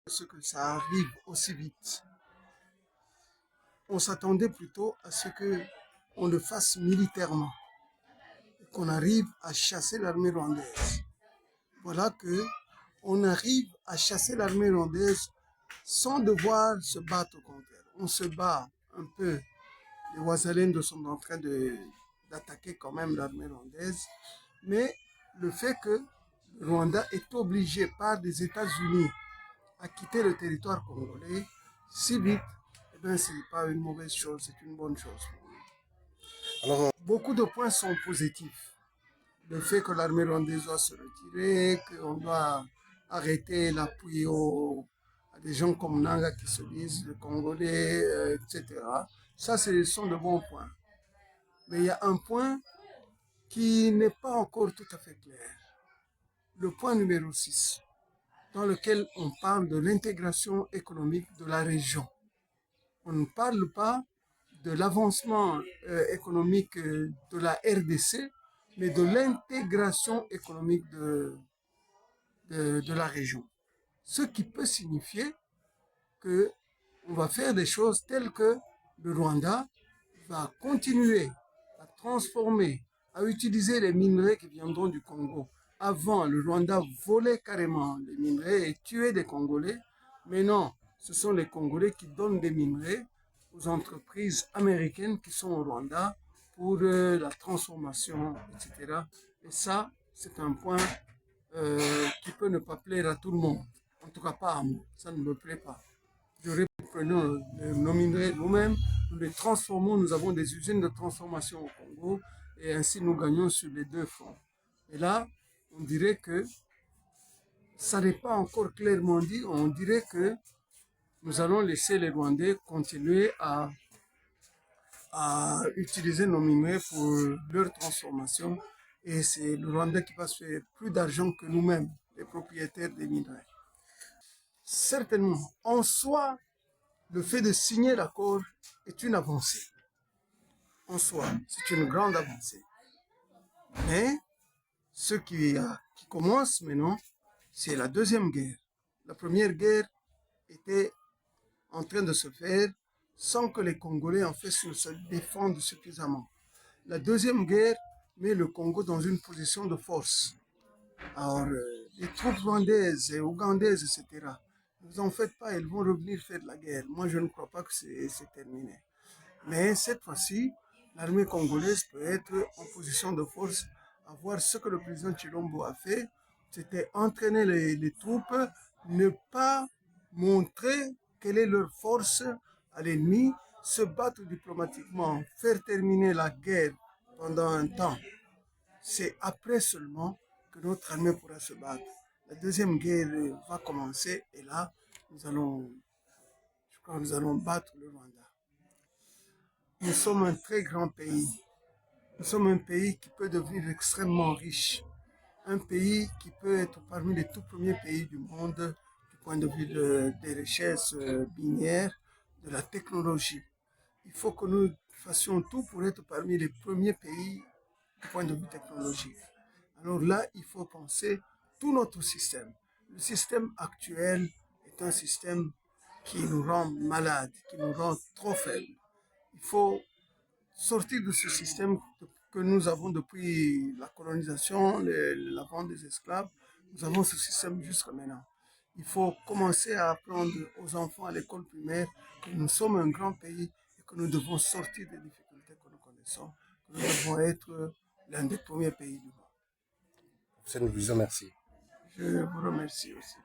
Ce que ça arrive aussi vite. On s'attendait plutôt à ce que on le fasse militairement, qu'on arrive à chasser l'armée rwandaise. Voilà que on arrive à chasser l'armée rwandaise sans devoir se battre contre elle. On se bat un peu. Les Ouazalendo sont en train d'attaquer quand même l'armée rwandaise, mais le fait que le Rwanda est obligé par les États-Unis à quitter le territoire congolais si vite, eh bien, c'est pas une mauvaise chose, c'est une bonne chose. Alors, beaucoup de points sont positifs. Le fait que l'armée rwandaise doit se retirer, qu'on doit arrêter l'appui à des gens comme Nanga qui se disent le Congolais, etc. Ça, ce sont de bons points. Mais il y a un point qui n'est pas encore tout à fait clair. Le point numéro 6, dans lequel on parle de l'intégration économique de la région. On ne parle pas de l'avancement économique de la RDC, mais de l'intégration économique de la région. Ce qui peut signifier que on va faire des choses telles que le Rwanda va continuer à transformer, à utiliser les minerais qui viendront du Congo. Avant, le Rwanda volait carrément les minerais et tuait des Congolais. Maintenant, ce sont les Congolais qui donnent des minerais aux entreprises américaines qui sont au Rwanda pour la transformation, etc. Et ça, c'est un point qui peut ne pas plaire à tout le monde. En tout cas, pas à moi. Ça ne me plaît pas. Prenons nos minerais nous-mêmes, nous les transformons, nous avons des usines de transformation au Congo et ainsi nous gagnons sur les deux fronts. Et là, on dirait que ça n'est pas encore clairement dit, on dirait que nous allons laisser les Rwandais continuer à utiliser nos minerais pour leur transformation et c'est le Rwanda qui va se faire plus d'argent que nous-mêmes, les propriétaires des minerais. Certainement, en soi, le fait de signer l'accord est une avancée. En soi, c'est une grande avancée. Mais ce qui commence maintenant, c'est la deuxième guerre. La première guerre était en train de se faire sans que les Congolais en fait se défendent suffisamment. La deuxième guerre met le Congo dans une position de force. Alors, les troupes rwandaises et ougandaises, etc., ne vous en faites pas, elles vont revenir faire de la guerre. Moi, je ne crois pas que c'est terminé. Mais cette fois-ci, l'armée congolaise peut être en position de force à voir ce que le président Chilombo a fait. C'était entraîner les troupes, ne pas montrer quelle est leur force à l'ennemi, se battre diplomatiquement, faire terminer la guerre pendant un temps. C'est après seulement que notre armée pourra se battre. La deuxième guerre va commencer et là, je crois que nous allons battre le Rwanda. Nous sommes un très grand pays. Nous sommes un pays qui peut devenir extrêmement riche. Un pays qui peut être parmi les tout premiers pays du monde du point de vue des richesses minières, de la technologie. Il faut que nous fassions tout pour être parmi les premiers pays du point de vue technologique. Alors là, il faut penser tout notre système. Le système actuel est un système qui nous rend malades, qui nous rend trop faibles. Il faut sortir de ce système que nous avons depuis la colonisation, la vente des esclaves. Nous avons ce système jusqu'à maintenant. Il faut commencer à apprendre aux enfants à l'école primaire que nous sommes un grand pays et que nous devons sortir des difficultés que nous connaissons, que nous devons être l'un des premiers pays du monde. C'est une vision, merci. Je vous remercie aussi.